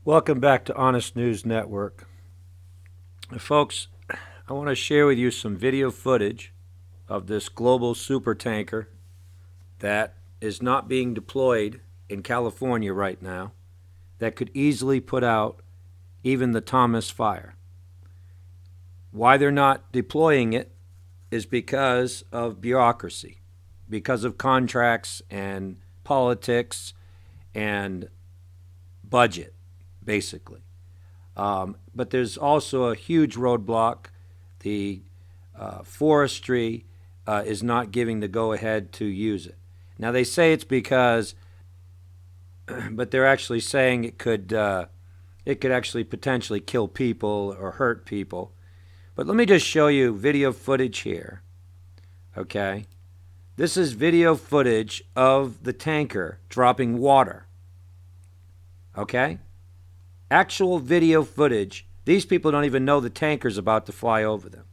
Welcome back to Honest News Network. Folks, I want to share with you some video footage of this global supertanker that is not being deployed in California right now that could easily put out even the Thomas fire. Why they're not deploying it is because of bureaucracy, because of contracts and politics and budget, basically. But there's also a huge roadblock. The forestry is not giving the go-ahead to use it. Now they say it's because, but they're actually saying it could actually potentially kill people or hurt people. But let me just show you video footage here. Okay, this is video footage of the tanker dropping water. Okay, actual video footage. These people don't even know the tanker's about to fly over them.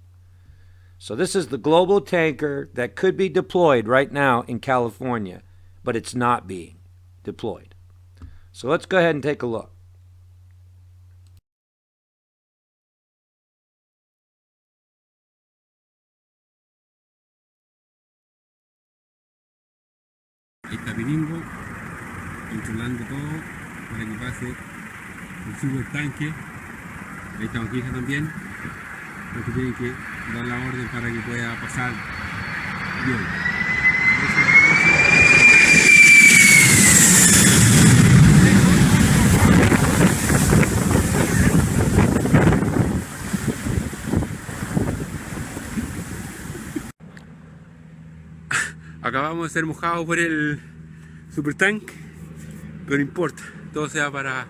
So this is the global tanker that could be deployed right now in California, but it's not being deployed. So let's go ahead and take a look. Ahí está Piringo, controlando todo para que pase el supertanque. Ahí está Oquija también, porque tienen que dar la orden para que pueda pasar bien. Acabamos de ser mojados por el supertanque, pero no importa, todo sea para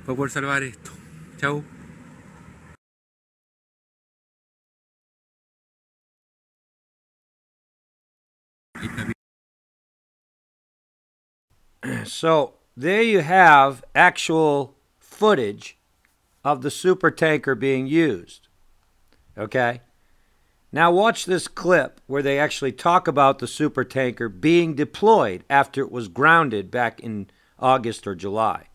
poder salvar esto. Chao. So there you have actual footage of the supertanker being used. Okay? Now watch this clip where they actually talk about the supertanker being deployed after it was grounded back in August or July.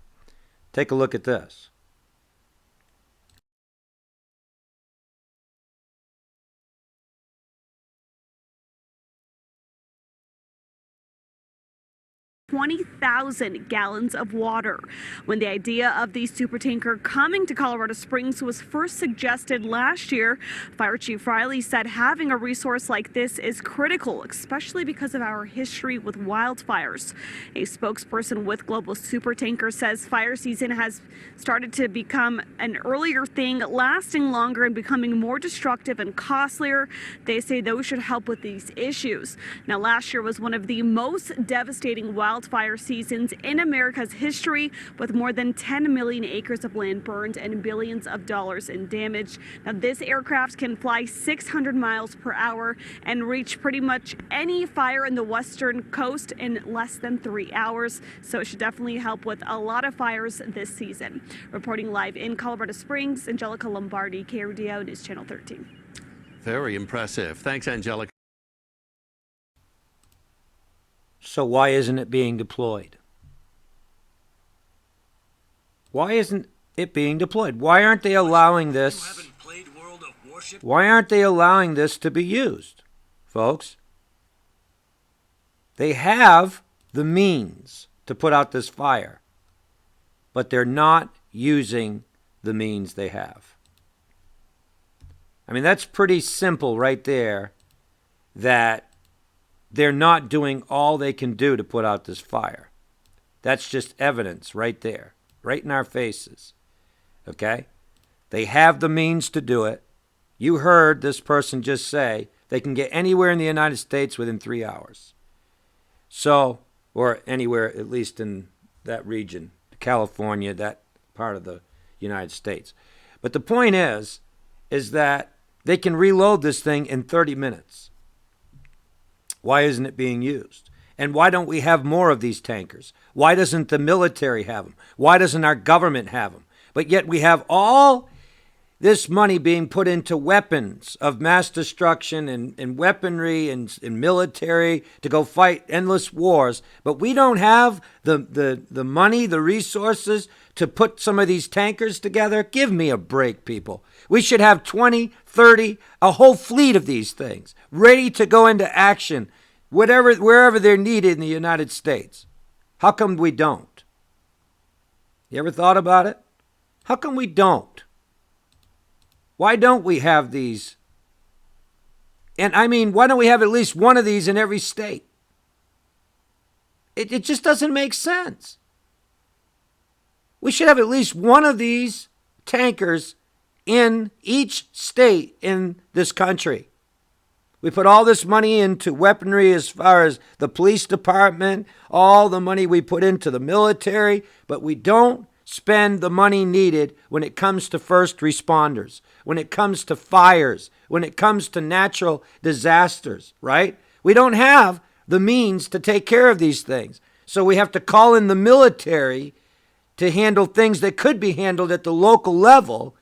Take a look at this. 20,000 gallons of water. When the idea of the supertanker coming to Colorado Springs was first suggested last year, Fire Chief Riley said having a resource like this is critical, especially because of our history with wildfires. A spokesperson with Global Supertanker says fire season has started to become an earlier thing, lasting longer and becoming more destructive and costlier. They say those should help with these issues. Now, last year was one of the most devastating wildfire seasons in America's history, with more than 10 million acres of land burned and billions of dollars in damage. Now, this aircraft can fly 600 miles per hour and reach pretty much any fire in the western coast in less than 3 hours. So it should definitely help with a lot of fires this season. Reporting live in Colorado Springs, Angelica Lombardi, KRDO News Channel 13. Very impressive. Thanks, Angelica. So why isn't it being deployed? Why isn't it being deployed? Why aren't they allowing this? Why aren't they allowing this to be used, folks? They have the means to put out this fire, but they're not using the means they have. I mean, that's pretty simple right there, that they're not doing all they can do to put out this fire. That's just evidence right there, right in our faces. Okay? They have the means to do it. You heard this person just say they can get anywhere in the United States within 3 hours. So, or anywhere, at least in that region, California, that part of the United States. But the point is that they can reload this thing in 30 minutes. Why isn't it being used? And why don't we have more of these tankers? Why doesn't the military have them? Why doesn't our government have them? But yet we have all this money being put into weapons of mass destruction and weaponry and military to go fight endless wars, but we don't have the money, the resources to put some of these tankers together? Give me a break, people. We should have 20, 30, a whole fleet of these things ready to go into action, wherever they're needed in the United States. How come we don't? You ever thought about it? How come we don't? Why don't we have these? And I mean, why don't we have at least one of these in every state? It just doesn't make sense. We should have at least one of these tankers in each state in this country. We put all this money into weaponry as far as the police department, all the money we put into the military, but we don't spend the money needed when it comes to first responders, when it comes to fires, when it comes to natural disasters, right? We don't have the means to take care of these things. So we have to call in the military to handle things that could be handled at the local level.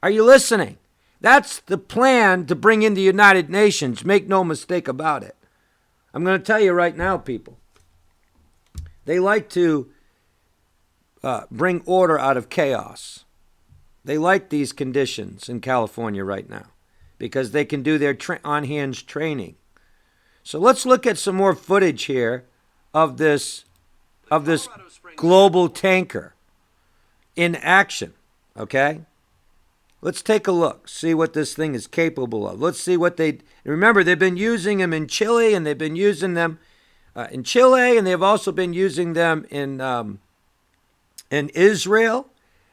Are you listening? That's the plan to bring in the United Nations. Make no mistake about it. I'm going to tell you right now, people. They like to bring order out of chaos. They like these conditions in California right now because they can do their on-hands training. So let's look at some more footage here of this global tanker in action, okay? Let's take a look, see what this thing is capable of. Let's see what remember, they've been using them in Chile, and they've been using them in Chile, and they've also been using them in Israel.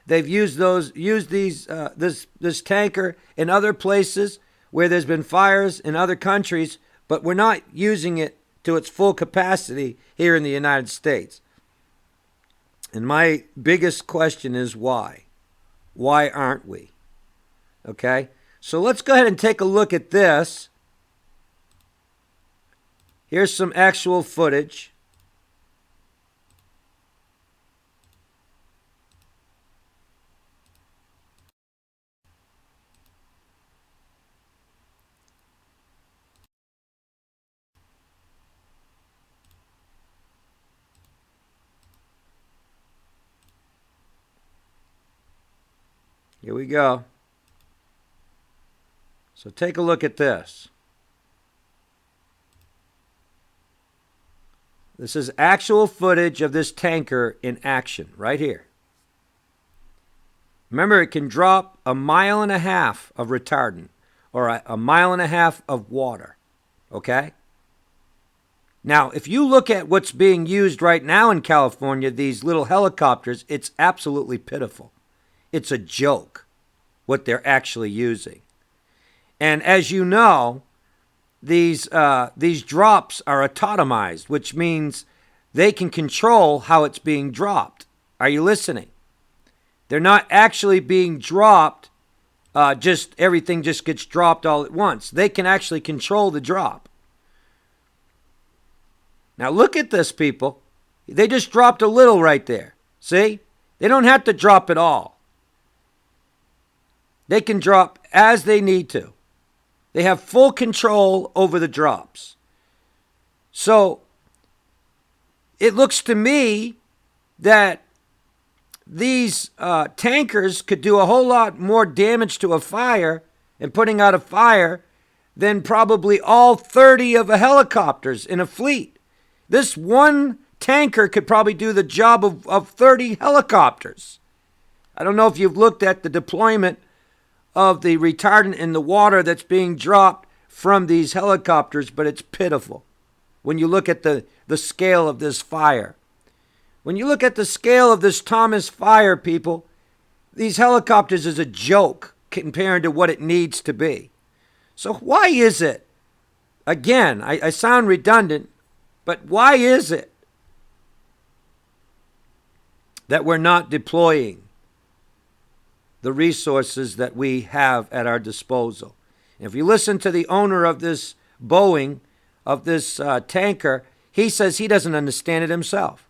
They've used this tanker in other places where there's been fires in other countries, but we're not using it to its full capacity here in the United States. And my biggest question is why? Why aren't we? Okay, so let's go ahead and take a look at this. Here's some actual footage. Here we go. So take a look at this. This is actual footage of this tanker in action right here. Remember, it can drop 1.5 miles of retardant or 1.5 miles of water. Okay? Now, if you look at what's being used right now in California, these little helicopters, it's absolutely pitiful. It's a joke what they're actually using. And as you know, these drops are autonomized, which means they can control how it's being dropped. Are you listening? They're not actually being dropped, everything just gets dropped all at once. They can actually control the drop. Now look at this, people. They just dropped a little right there. See? They don't have to drop it all. They can drop as they need to. They have full control over the drops. So it looks to me that these tankers could do a whole lot more damage to a fire and putting out a fire than probably all 30 of the helicopters in a fleet. This one tanker could probably do the job of 30 helicopters. I don't know if you've looked at the deployment of the retardant in the water that's being dropped from these helicopters, but it's pitiful when you look at the scale of this fire. When you look at the scale of this Thomas fire, people, these helicopters is a joke compared to what it needs to be. So why is it, again, I sound redundant, but why is it that we're not deploying the resources that we have at our disposal? If you listen to the owner of this Boeing, of this tanker, he says he doesn't understand it himself.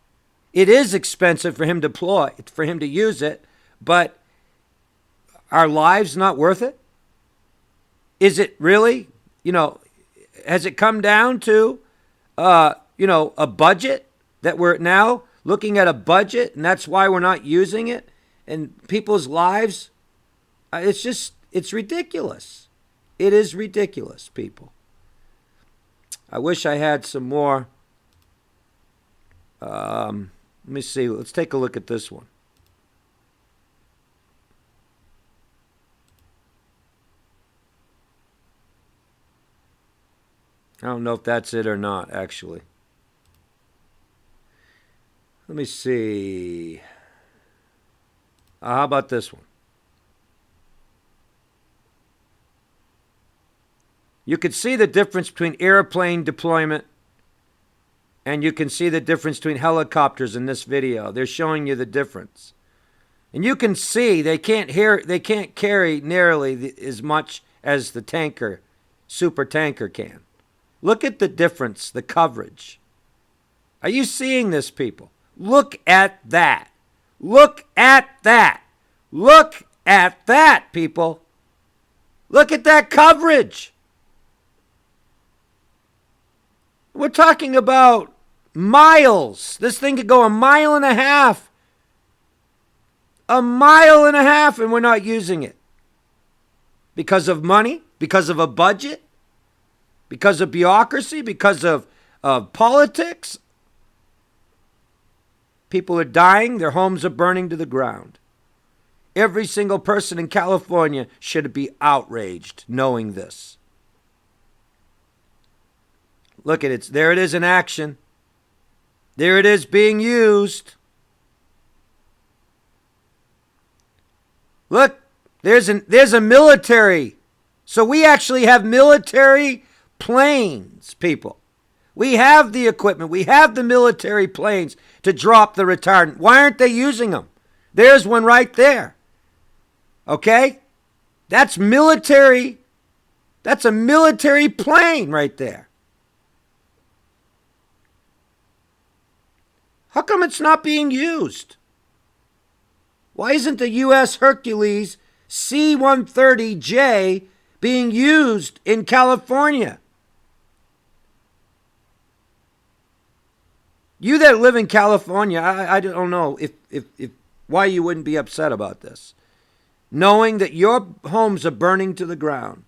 It is expensive for him to use it, but our lives not worth it? Is it really, has it come down to, a budget that we're now looking at a budget and that's why we're not using it? And people's lives, it's ridiculous. It is ridiculous, people. I wish I had some more. Let me see. Let's take a look at this one. I don't know if that's it or not, actually. Let me see. How about this one? You could see the difference between airplane deployment and you can see the difference between helicopters in this video. They're showing you the difference. And you can see they can't carry nearly as much as the tanker, Supertanker can. Look at the difference, the coverage. Are you seeing this, people? Look at that. Look at that. Look at that, people. Look at that coverage. We're talking about miles. This thing could go a mile and a half. A mile and a half, and we're not using it. Because of money? Because of a budget? Because of bureaucracy? Because of politics? People are dying. Their homes are burning to the ground. Every single person in California should be outraged knowing this. Look at it. There it is in action. There it is being used. Look, there's a military. So we actually have military planes, people. We have the equipment. We have the military planes to drop the retardant. Why aren't they using them? There's one right there. Okay? That's military. That's a military plane right there. How come it's not being used? Why isn't the U.S. Hercules C-130J being used in California? You that live in California, I don't know if why you wouldn't be upset about this. Knowing that your homes are burning to the ground.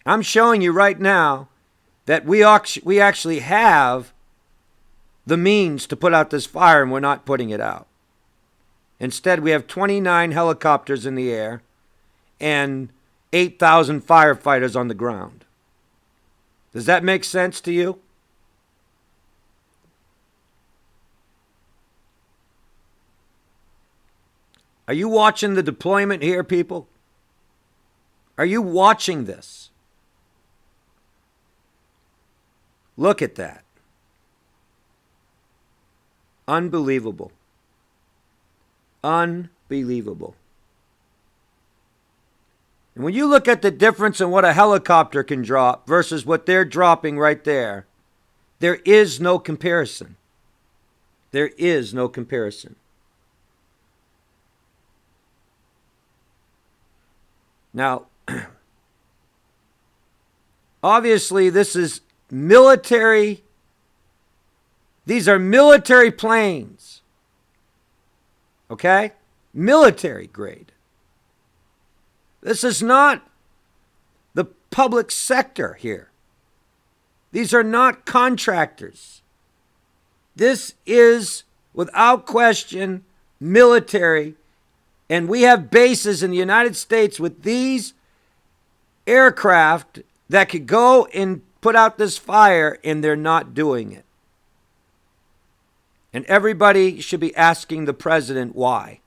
I'm showing you right now that we actually have the means to put out this fire, and we're not putting it out. Instead, we have 29 helicopters in the air and 8,000 firefighters on the ground. Does that make sense to you? Are you watching the deployment here, people? Are you watching this? Look at that. Unbelievable. Unbelievable. And when you look at the difference in what a helicopter can drop versus what they're dropping right there, there is no comparison. There is no comparison. Now, obviously this is military. These are military planes. Okay? Military grade. This is not the public sector here. These are not contractors. This is, without question, military. And we have bases in the United States with these aircraft that could go and put out this fire, and they're not doing it. And everybody should be asking the president why.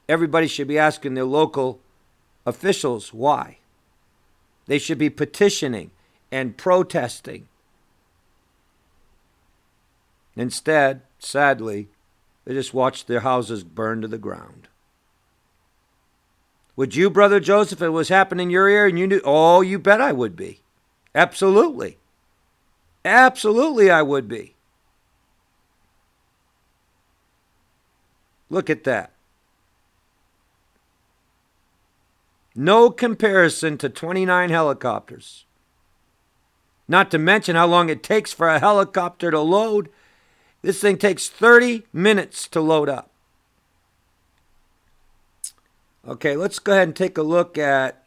Everybody should be asking their local officials why. They should be petitioning and protesting. Instead, sadly, they just watch their houses burn to the ground. Would you, Brother Joseph, if it was happening in your ear and you knew? Oh, you bet I would be. Absolutely. Absolutely I would be. Look at that. No comparison to 29 helicopters. Not to mention how long it takes for a helicopter to load. This thing takes 30 minutes to load up. Okay, let's go ahead and take a look at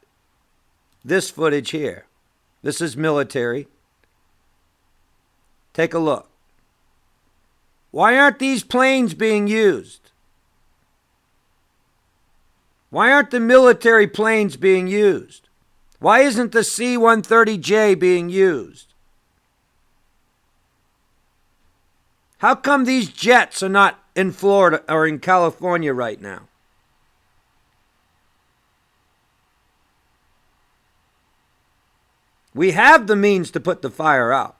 this footage here. This is military. Take a look. Why aren't these planes being used? Why aren't the military planes being used? Why isn't the C-130J being used? How come these jets are not in Florida or in California right now? We have the means to put the fire out.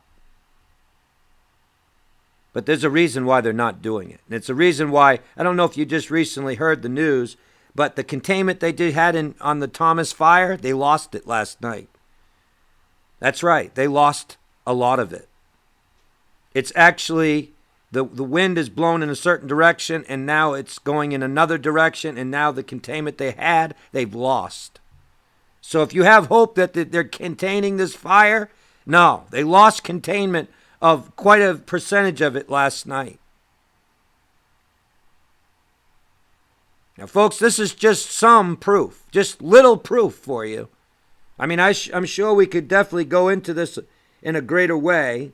But there's a reason why they're not doing it. And it's a reason why, I don't know if you just recently heard the news, but the containment they had on the Thomas fire, they lost it last night. That's right, they lost a lot of it. It's actually, the wind is blown in a certain direction, and now it's going in another direction, and now the containment they had, they've lost. So if you have hope that they're containing this fire, no, they lost containment of quite a percentage of it last night. Now, folks, this is just some proof, just little proof for you. I mean, I'm sure we could definitely go into this in a greater way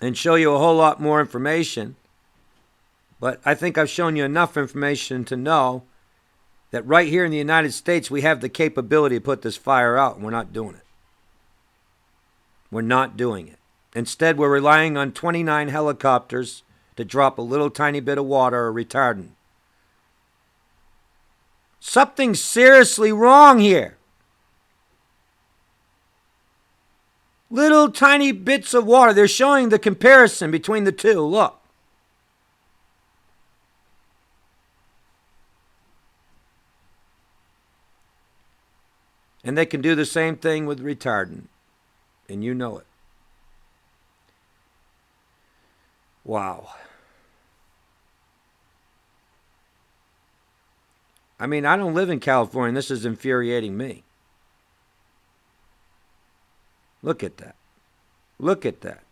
and show you a whole lot more information. But I think I've shown you enough information to know that right here in the United States, we have the capability to put this fire out, and we're not doing it. We're not doing it. Instead, we're relying on 29 helicopters to drop a little tiny bit of water or retardant. Something's seriously wrong here. Little tiny bits of water. They're showing the comparison between the two. Look. And they can do the same thing with retardant. And you know it. Wow. I mean, I don't live in California, and this is infuriating me. Look at that. Look at that.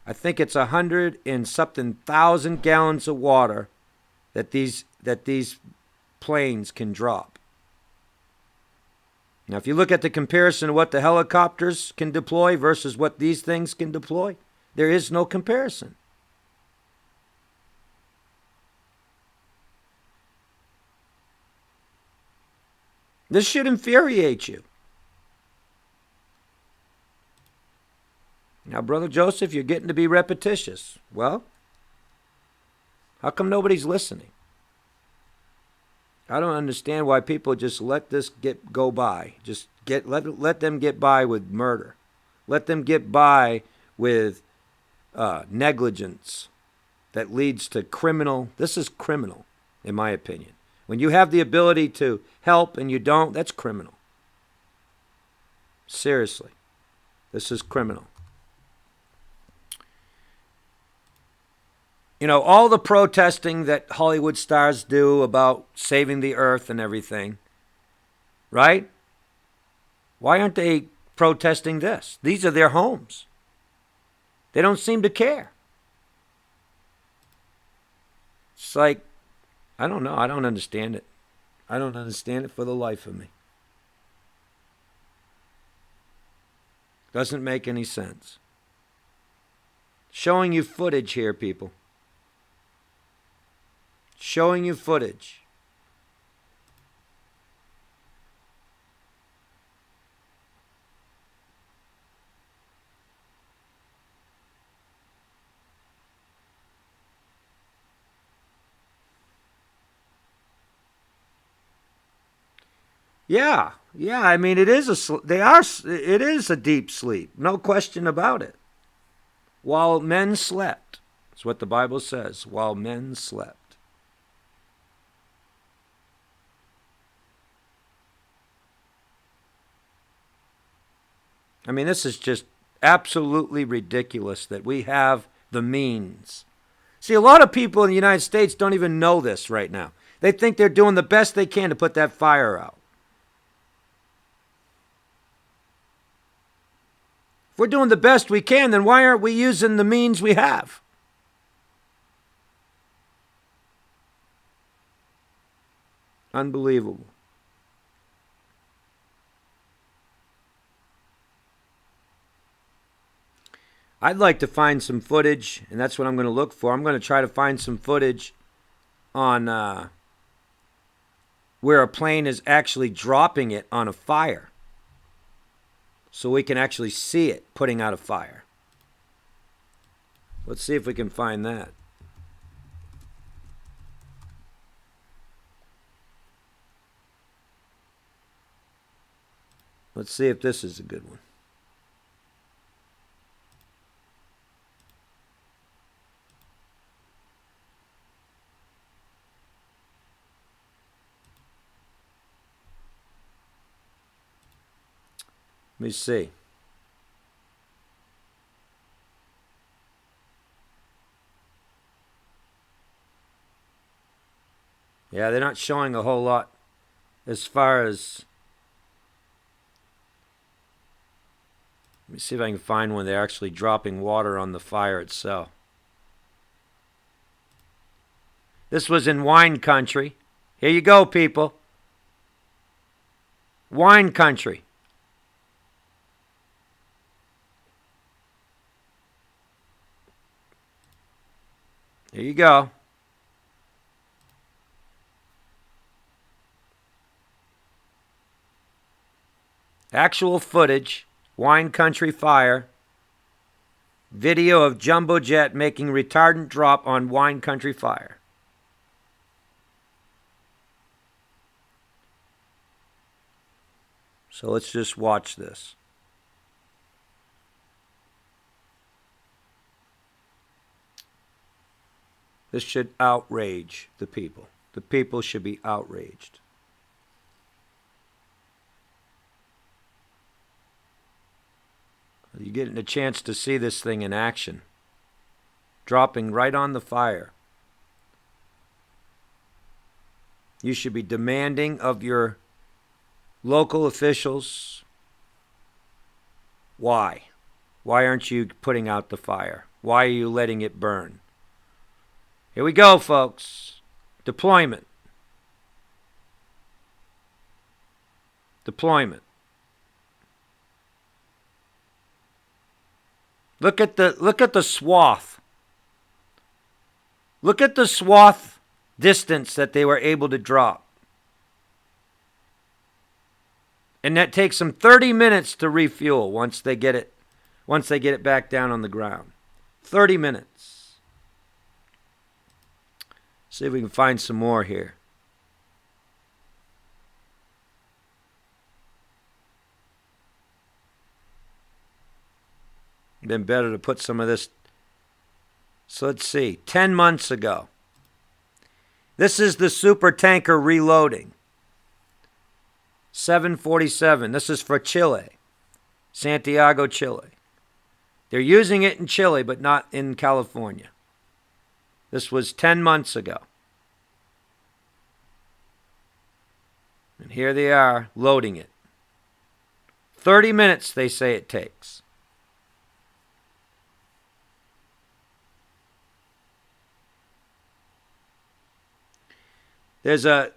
I think it's 100 and something thousand gallons of water that these planes can drop. Now, if you look at the comparison of what the helicopters can deploy versus what these things can deploy, there is no comparison. This should infuriate you. Now, Brother Joseph, you're getting to be repetitious. Well, how come nobody's listening? I don't understand why people just let this go by. Just let them get by with murder. Let them get by with negligence that leads to criminal. This is criminal, in my opinion. When you have the ability to help and you don't, that's criminal. Seriously, this is criminal. You know, all the protesting that Hollywood stars do about saving the earth and everything, right? Why aren't they protesting this? These are their homes. They don't seem to care. It's like, I don't know. I don't understand it. I don't understand it for the life of me. Doesn't make any sense. Showing you footage here, people. Showing you footage. Yeah. I mean, it is a deep sleep, no question about it. While men slept, that's what the Bible says. While men slept. I mean, this is just absolutely ridiculous that we have the means. See, a lot of people in the United States don't even know this right now. They think they're doing the best they can to put that fire out. If we're doing the best we can, then why aren't we using the means we have? Unbelievable. I'd like to find some footage, and that's what I'm going to look for. I'm going to try to find some footage on where a plane is actually dropping it on a fire, so we can actually see it putting out a fire. Let's see if we can find that. Let's see if this is a good one. Let me see. Yeah, they're not showing a whole lot as far as... Let me see if I can find one they're actually dropping water on the fire itself. This was in wine country. Here you go, people. Wine country. There you go. Actual footage, wine country fire. Video of jumbo jet making retardant drop on wine country fire. So let's just watch this. This should outrage the people. The people should be outraged. You're getting a chance to see this thing in action. Dropping right on the fire. You should be demanding of your local officials. Why? Why aren't you putting out the fire? Why are you letting it burn? Here we go, folks. Deployment. Deployment. Look at the swath. Look at the swath distance that they were able to drop. And that takes them 30 minutes to refuel once they get it back down on the ground. 30 minutes. See if we can find some more here. Been better to put some of this. So let's see. 10 months ago. This is the Supertanker reloading. 747. This is for Chile. Santiago, Chile. They're using it in Chile, but not in California. This was 10 months ago. And here they are loading it. 30 minutes they say it takes. There's a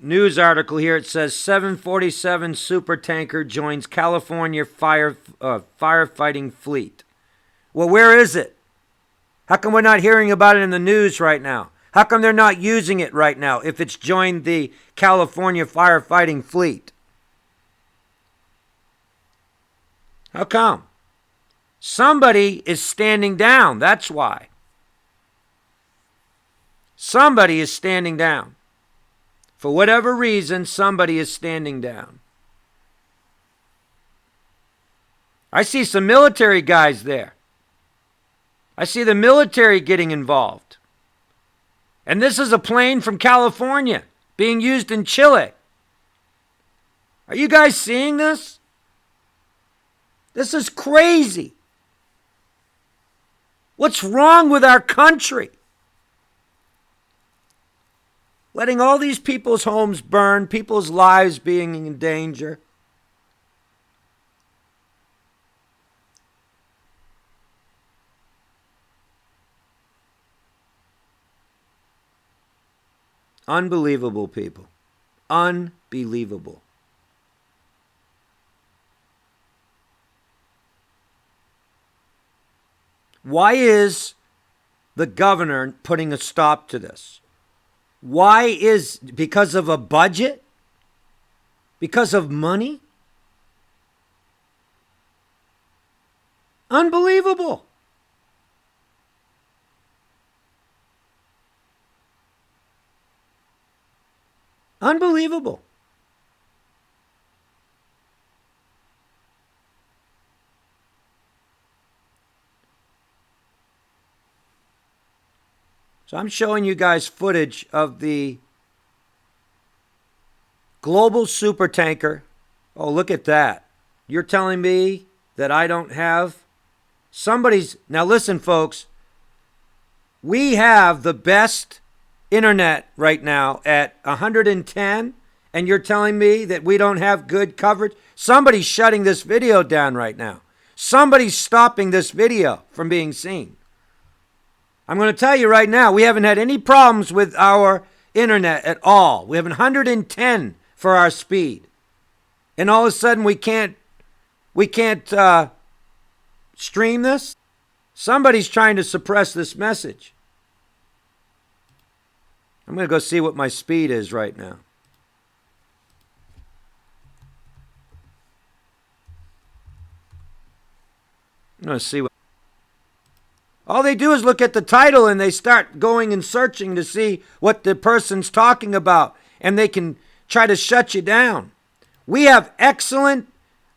news article here. It says 747 Supertanker joins California firefighting fleet. Well, where is it? How come we're not hearing about it in the news right now? How come they're not using it right now if it's joined the California firefighting fleet? How come? Somebody is standing down. That's why. Somebody is standing down. For whatever reason, somebody is standing down. I see some military guys there. I see the military getting involved. And this is a plane from California being used in Chile. Are you guys seeing this? This is crazy. What's wrong with our country? Letting all these people's homes burn, people's lives being in danger. Unbelievable, people. Unbelievable. Why is the governor putting a stop to this? Why is, because of a budget? Because of money? Unbelievable. Unbelievable. So I'm showing you guys footage of the global supertanker. Oh, look at that. You're telling me that I don't have somebody's... Now listen, folks. We have the best internet right now at 110, and you're telling me that we don't have good coverage? Somebody's shutting this video down right now. Somebody's stopping this video from being seen. I'm going to tell you right now, we haven't had any problems with our internet at all. We have 110 for our speed. And all of a sudden we can't stream this? Somebody's trying to suppress this message. I'm going to go see what my speed is right now. I'm going to see what... All they do is look at the title and they start going and searching to see what the person's talking about, and they can try to shut you down. We have excellent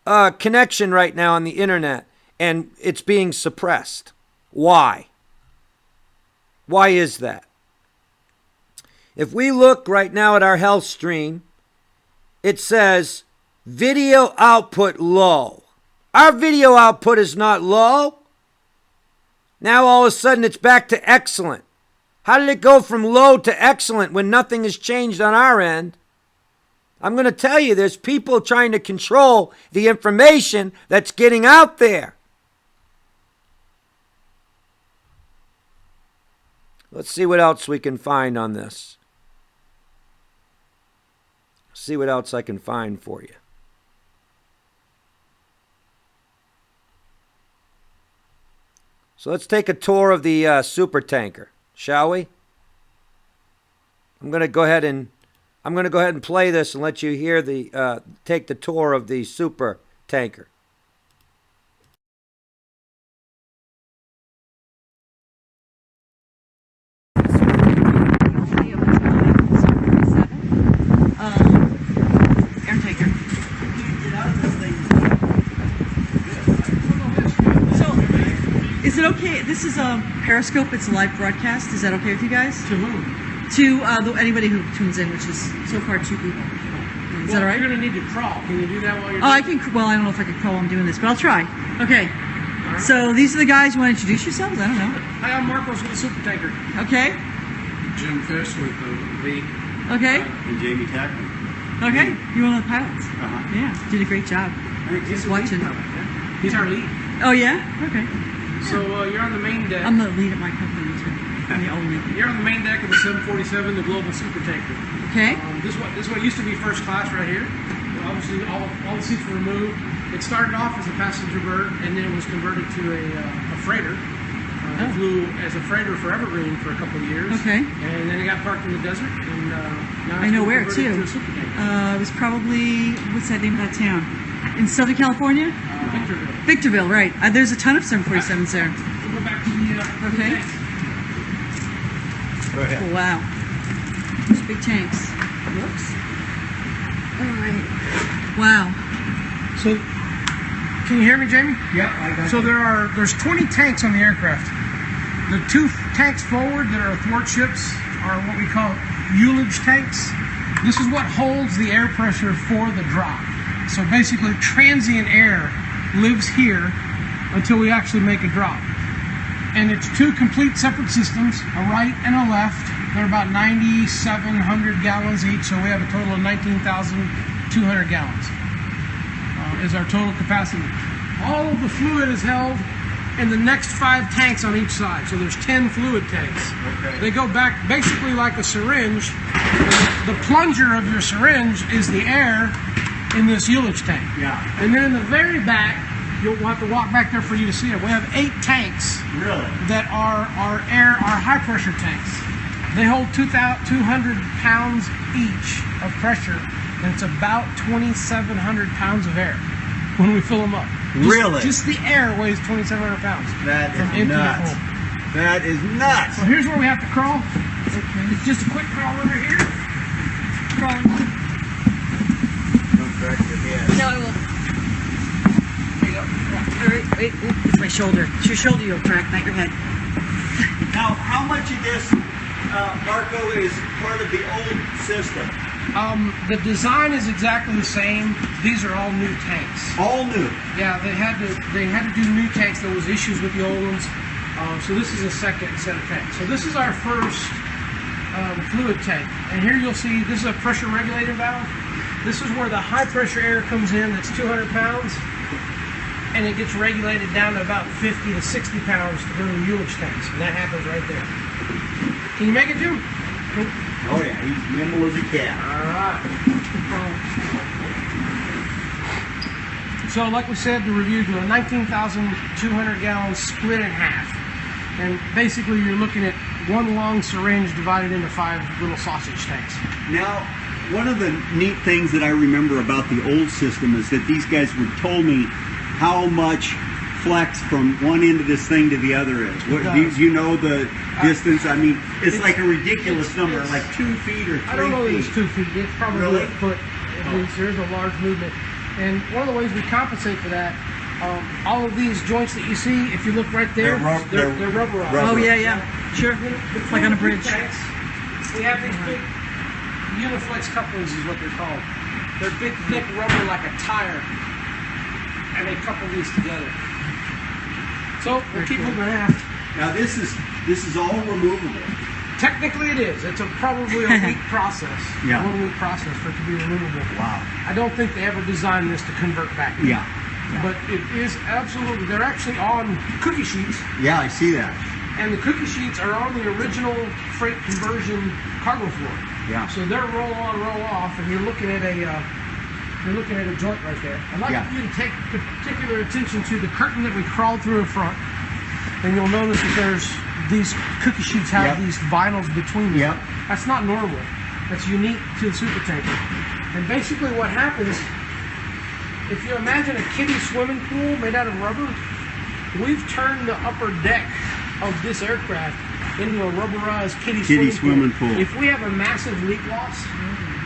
connection right now on the internet, and it's being suppressed. Why? Why is that? If we look right now at our health stream, it says video output low. Our video output is not low. Now all of a sudden it's back to excellent. How did it go from low to excellent when nothing has changed on our end? I'm going to tell you, there's people trying to control the information that's getting out there. Let's see what else we can find on this. See what else I can find for you. So let's take a tour of the supertanker, shall we? I'm going to go ahead and play this and let you hear the take the tour of the supertanker. Is it okay? This is a Periscope. It's a live broadcast. Is that okay with you guys? To whom? To anybody who tunes in, which is so far 2 people. Is that all right? You're going to need to crawl. Can you do that while you're Oh, I can. Well, I don't know if I can crawl while I'm doing this, but I'll try. Okay. Right. So these are the guys. You want to introduce yourselves? I don't know. Hi, I'm Marcos with the Supertanker. Okay. Jim Fish with the Lee. Okay. And Jamie Tackman. Okay. You're one of the pilots. Yeah. Did a great job. He's watching. He's our lead. Oh yeah. Okay. So you're on the main deck. I'm the lead at my company too. I'm the only. You're on the main deck of the 747, the Global Supertanker. Okay. This is what used to be first class right here. Obviously, all the seats were removed. It started off as a passenger berth, and then it was converted to a freighter. It flew as a freighter for Evergreen for a couple of years. Okay. And then it got parked in the desert, and now I know where converted too. to a supertanker. It was probably, what's that name of that town? In Southern California? Victorville. Victorville, right. There's a ton of 747s there. We'll go back to the Okay. tanks. Go ahead. Oh, wow. Those big tanks. Whoops. All right. Wow. So, can you hear me, Jamie? Yeah, I got So you. there's 20 tanks on the aircraft. The 2 tanks forward that are athwart ships are what we call ullage tanks. This is what holds the air pressure for the drop. So basically, transient air lives here until we actually make a drop. and it's two complete separate systems, a right and a left. They're about 9,700 gallons each, so we have a total of 19,200 gallons is our total capacity. All of the fluid is held in the next 5 tanks on each side, so there's 10 fluid tanks. Okay. They go back basically like a syringe. The plunger of your syringe is the air in this ullage tank. Yeah. And then in the very back, you'll have to walk back there for you to see it. We have 8 tanks Really? that are high pressure tanks. They hold 200 pounds each of pressure, and it's about 2,700 pounds of air when we fill them up. Really? Just the air weighs 2,700 pounds. That from is empty to nuts. full. That is nuts. So here's where we have to crawl. It's just a quick crawl under here. Crawling. Don't crack your head. No, I will. There you go. All right, wait. Ooh, it's my shoulder. It's your shoulder you'll crack, not your head. Now, how much of this, Marco, is part of the old system? The design is exactly the same. These are all new tanks. All new. Yeah, they had to do new tanks. There was issues with the old ones. So this is a second set of tanks. So this is our first fluid tank. And here you'll see this is a pressure regulator valve. This is where the high pressure air comes in that's 200 pounds. And it gets regulated down to about 50 to 60 pounds to go to the ullage tanks. And that happens right there. Can you make it, Jim? Oh yeah, he's nimble as a cat. Alright. So like we said, the review, do a 19,200 gallons split in half. And basically you're looking at one long syringe divided into 5 little sausage tanks. Now, one of the neat things that I remember about the old system is that these guys would told me how much flex from one end of this thing to the other is. What, do you know the distance? I mean, it's like a ridiculous number, like 2 feet or 3 feet. I don't know that it's 2 feet. It's probably Really? a foot at least. There is a large movement. And one of the ways we compensate for that, all of these joints that you see, if you look right there, they're rubberized. Oh, yeah. Sure. It's like on a bridge. We have these big uniflex couplings is what they're called. They're big, thick rubber like a tire. And they couple these together. So we'll keep moving aft. Now this is all removable. Technically it is. It's probably a week process. Yeah. 1 week process for it to be removable. Wow. I don't think they ever designed this to convert back. Yeah. But it is absolutely, they're actually on cookie sheets, Yeah, I see that. and the cookie sheets are on the original freight conversion cargo floor. Yeah. So they're roll on, roll off, and you're looking at a joint right there. I'd like Yeah. you to take particular attention to the curtain that we crawled through in front, and you'll notice that there's these cookie sheets have Yep. these vinyls between them. Yep. That's not normal. That's unique to the Supertanker. And basically what happens, if you imagine a kiddie swimming pool made out of rubber, we've turned the upper deck of this aircraft into a rubberized kiddie swimming pool. If we have a massive leak loss,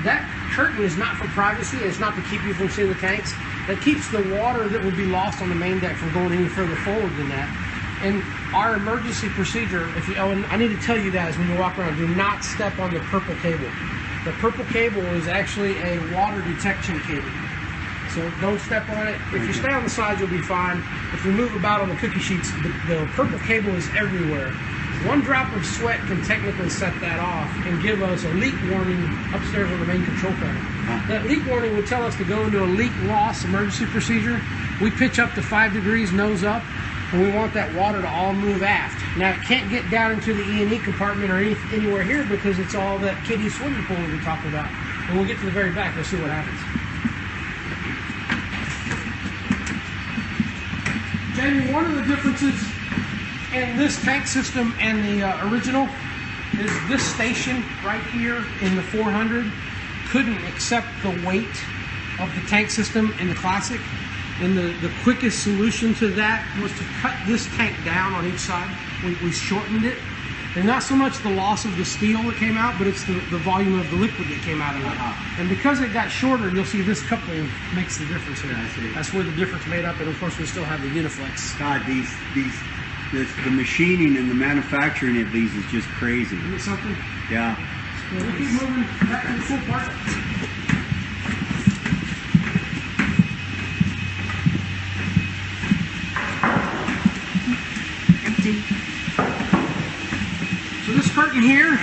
that curtain is not for privacy. It's not to keep you from seeing the tanks. That keeps the water that would be lost on the main deck from going any further forward than that. And our emergency procedure, and I need to tell you guys when you walk around, do not step on the purple cable. The purple cable is actually a water detection cable. So don't step on it. If you stay on the sides, you'll be fine. If you move about on the cookie sheets, the purple cable is everywhere. One drop of sweat can technically set that off and give us a leak warning upstairs on the main control panel. That leak warning would tell us to go into a leak loss emergency procedure. We pitch up to 5 degrees nose up, and we want that water to all move aft. Now it can't get down into the E&E compartment or anywhere here because it's all that kiddie swimming pool we talked about. And we'll get to the very back, we'll see what happens. Jamie, one of the differences in this tank system and the original is this station right here in the 400 couldn't accept the weight of the tank system in the Classic. And the quickest solution to that was to cut this tank down on each side. We shortened it. And not so much the loss of the steel that came out, but it's the volume of the liquid that came out of it. And because it got shorter, you'll see this coupling makes the difference here. That's where the difference made up, and of course we still have the Uniflex. God, the machining and the manufacturing of these is just crazy. Isn't it something? Yeah. We'll keep moving back to the full part. Empty. curtain here,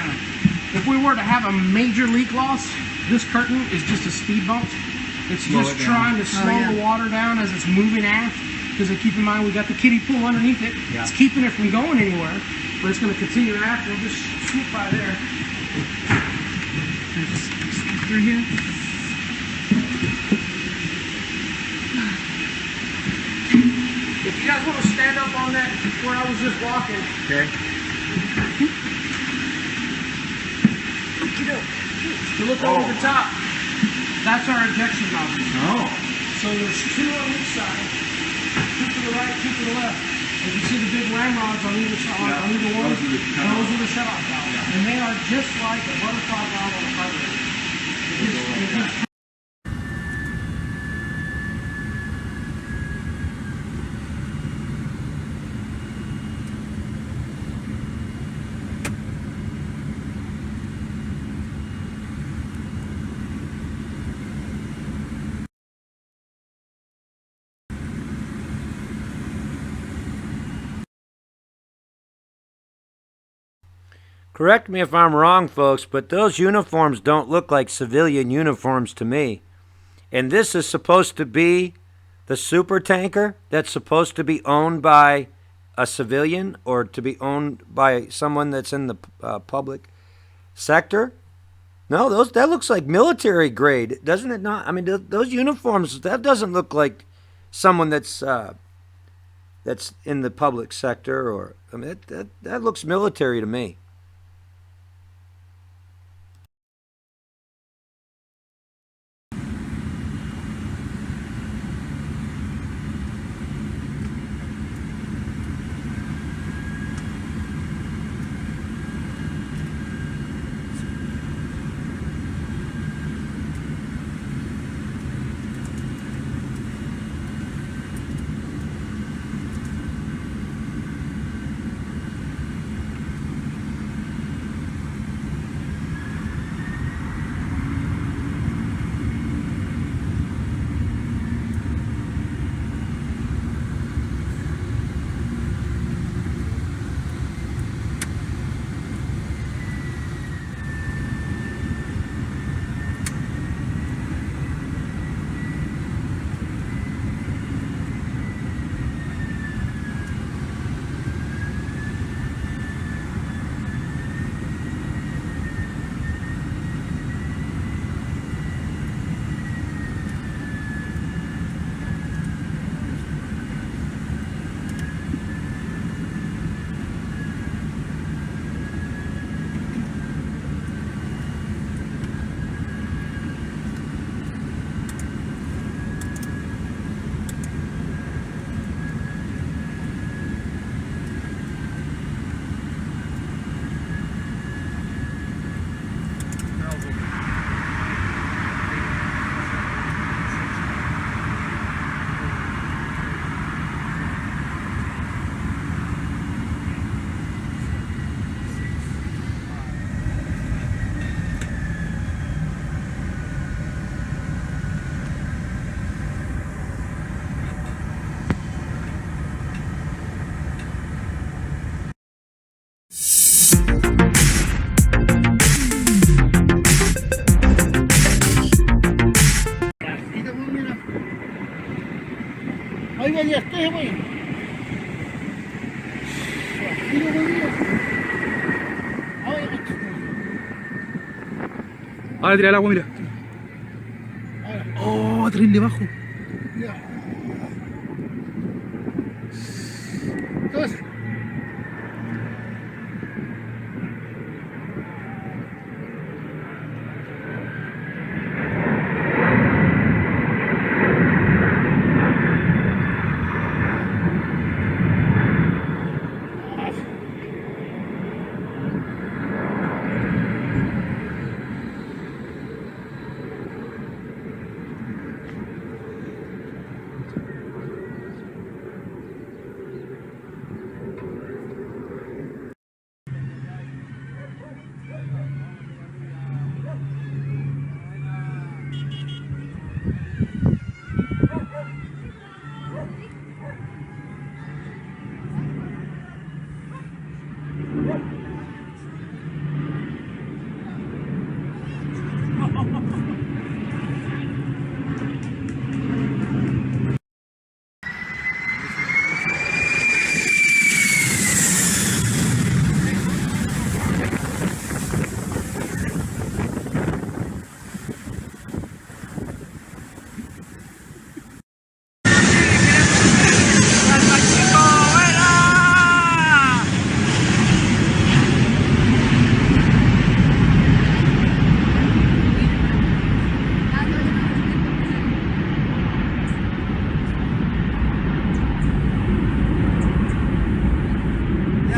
if we were to have a major leak loss, this curtain is just a speed bump. It's just trying to slow the water down as it's moving aft. Because keep in mind, we got the kiddie pool underneath it. Yeah. It's keeping it from going anywhere, but it's going to continue aft. We'll just swoop by there. Through here. If you guys want to stand up on that where I was just walking. Okay. To look over the top, that's our ejection nozzle. Oh. So there's two on each side, two to the right, two to the left. As you see the big ramrods on either side, on either one, those are the shut-off valves. And they are just like a butterfly valve on a carburetor. It just Correct me if I'm wrong, folks, but those uniforms don't look like civilian uniforms to me. And this is supposed to be the supertanker that's supposed to be owned by a civilian or to be owned by someone that's in the public sector. No, that looks like military grade, doesn't it not? I mean, those uniforms, that doesn't look like someone that's in the public sector, or I mean, that looks military to me. Oiga, ya esté, güey. Mira, güey. Ahora tira el agua, mira. Oh, terrible bajo. Ya. Entonces,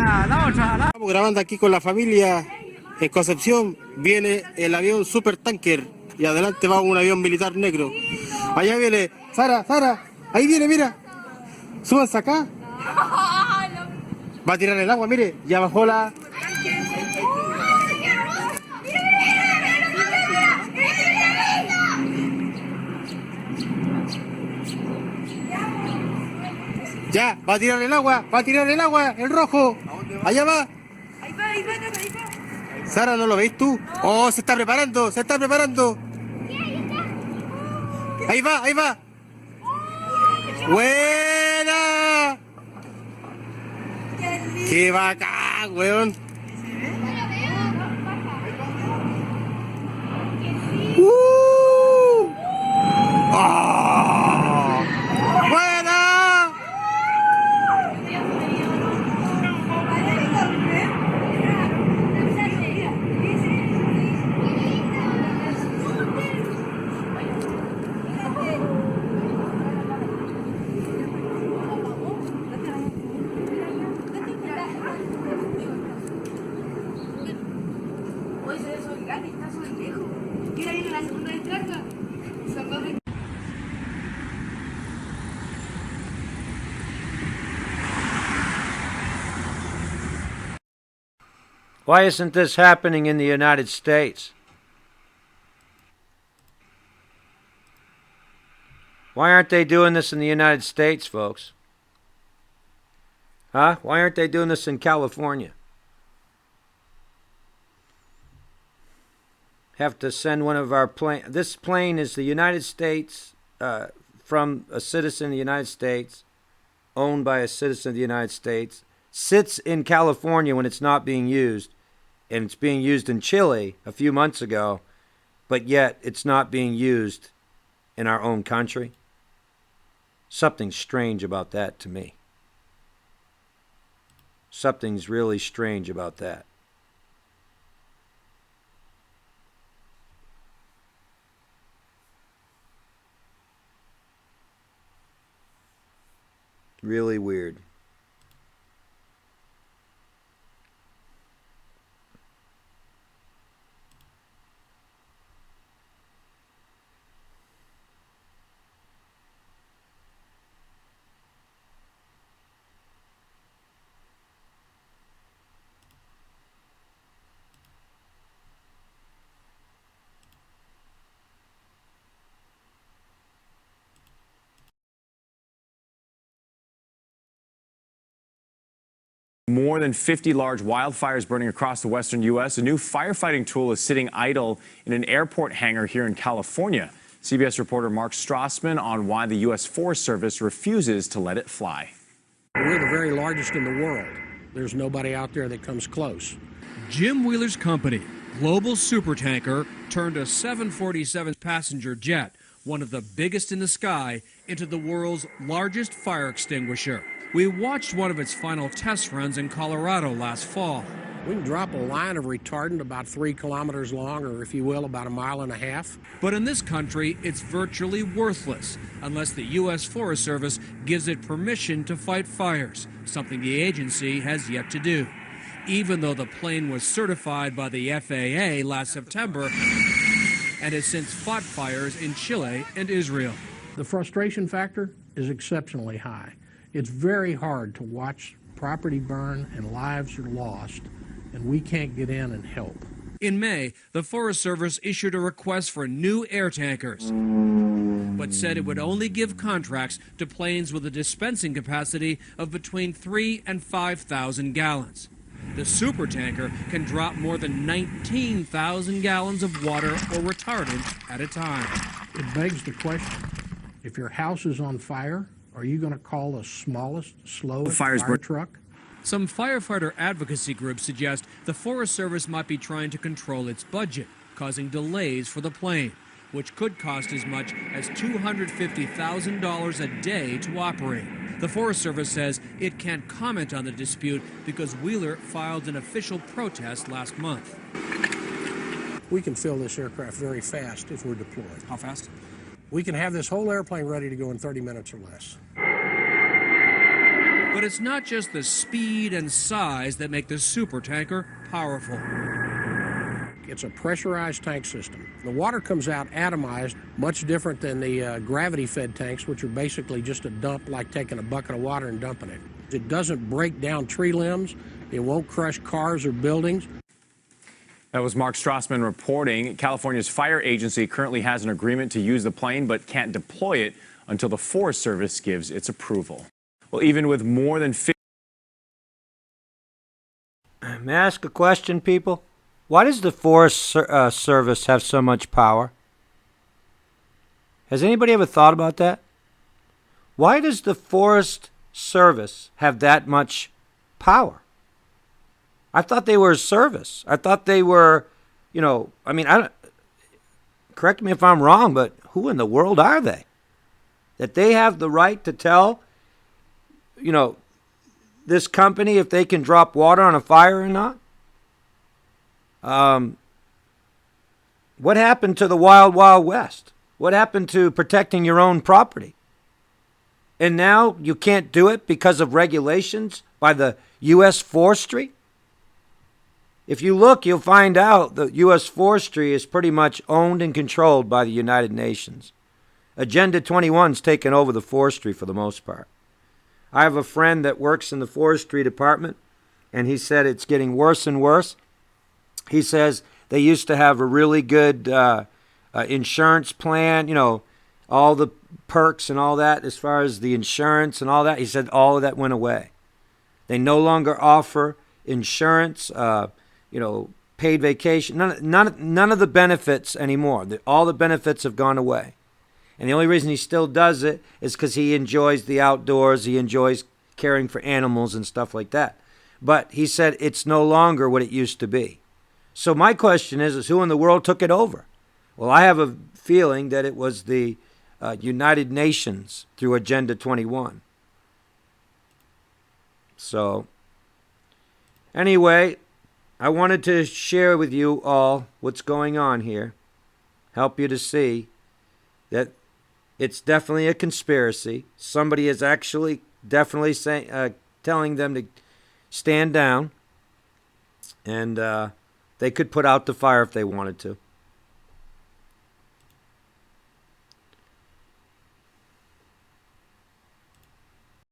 Estamos grabando aquí con la familia en Concepción. Viene el avión Supertanker y adelante va un avión militar negro. Allá viene Sara, ahí viene, mira. Súbanse acá. Va a tirar el agua, mire, ya bajó la... Ya, va a tirar el agua, el rojo. Allá va. Sara, ¿no lo veis tú? Oh, se está preparando. Ahí va. ¡Buena! ¡Qué bacán, weón! ¡Oh! ¡Buena! Why isn't this happening in the United States? Why aren't they doing this in the United States, folks? Huh? Why aren't they doing this in California? Have to send one of our plane. This plane is the United States, from a citizen of the United States, owned by a citizen of the United States, sits in California when it's not being used, and it's being used in Chile a few months ago, but yet it's not being used in our own country. Something's strange about that to me. Something's really strange about that. Really weird. More than 50 large wildfires burning across the western U.S. A new firefighting tool is sitting idle in an airport hangar here in California. CBS reporter Mark Strassman on why the U.S. Forest Service refuses to let it fly. We're the very largest in the world. There's nobody out there that comes close. Jim Wheeler's company, Global Supertanker, turned a 747 passenger jet, one of the biggest in the sky, into the world's largest fire extinguisher. We watched one of its final test runs in Colorado last fall. We can drop a line of retardant about 3 kilometers long, or if you will, about 1.5 miles. But in this country, it's virtually worthless unless the U.S. Forest Service gives it permission to fight fires, something the agency has yet to do, even though the plane was certified by the FAA last September and has since fought fires in Chile and Israel. The frustration factor is exceptionally high. It's very hard to watch property burn and lives are lost, and we can't get in and help. In May, the Forest Service issued a request for new air tankers, but said it would only give contracts to planes with a dispensing capacity of between 3,000 and 5,000 gallons. The Supertanker can drop more than 19,000 gallons of water or retardant at a time. It begs the question, if your house is on fire, are you going to call the smallest, slowest fire truck? Some firefighter advocacy groups suggest the Forest Service might be trying to control its budget, causing delays for the plane, which could cost as much as $250,000 a day to operate. The Forest Service says it can't comment on the dispute because Wheeler filed an official protest last month. We can fill this aircraft very fast if we're deployed. How fast? We can have this whole airplane ready to go in 30 minutes or less. But it's not just the speed and size that make the supertanker powerful. It's a pressurized tank system. The water comes out atomized, much different than the gravity-fed tanks, which are basically just a dump, like taking a bucket of water and dumping it. It doesn't break down tree limbs. It won't crush cars or buildings. That was Mark Strassman reporting. California's fire agency currently has an agreement to use the plane, but can't deploy it until the Forest Service gives its approval. Well, even with more than 50... May I ask a question, people? Why does the Forest Service have so much power? Has anybody ever thought about that? Why does the Forest Service have that much power? I thought they were a service. I thought they were, correct me if I'm wrong, but who in the world are they? That they have the right to tell, this company if they can drop water on a fire or not? What happened to the Wild Wild West? What happened to protecting your own property? And now you can't do it because of regulations by the U.S. Forestry? If you look, you'll find out the U.S. Forestry is pretty much owned and controlled by the United Nations. Agenda 21's taken over the forestry for the most part. I have a friend that works in the forestry department, and he said it's getting worse and worse. He says they used to have a really good insurance plan, all the perks and all that as far as the insurance and all that. He said all of that went away. They no longer offer insurance, paid vacation, none of the benefits anymore. All the benefits have gone away. And the only reason he still does it is because he enjoys the outdoors. He enjoys caring for animals and stuff like that. But he said it's no longer what it used to be. So my question is who in the world took it over? Well, I have a feeling that it was the United Nations through Agenda 21. So anyway, I wanted to share with you all what's going on here. Help you to see that it's definitely a conspiracy. Somebody is actually definitely telling them to stand down, and they could put out the fire if they wanted to.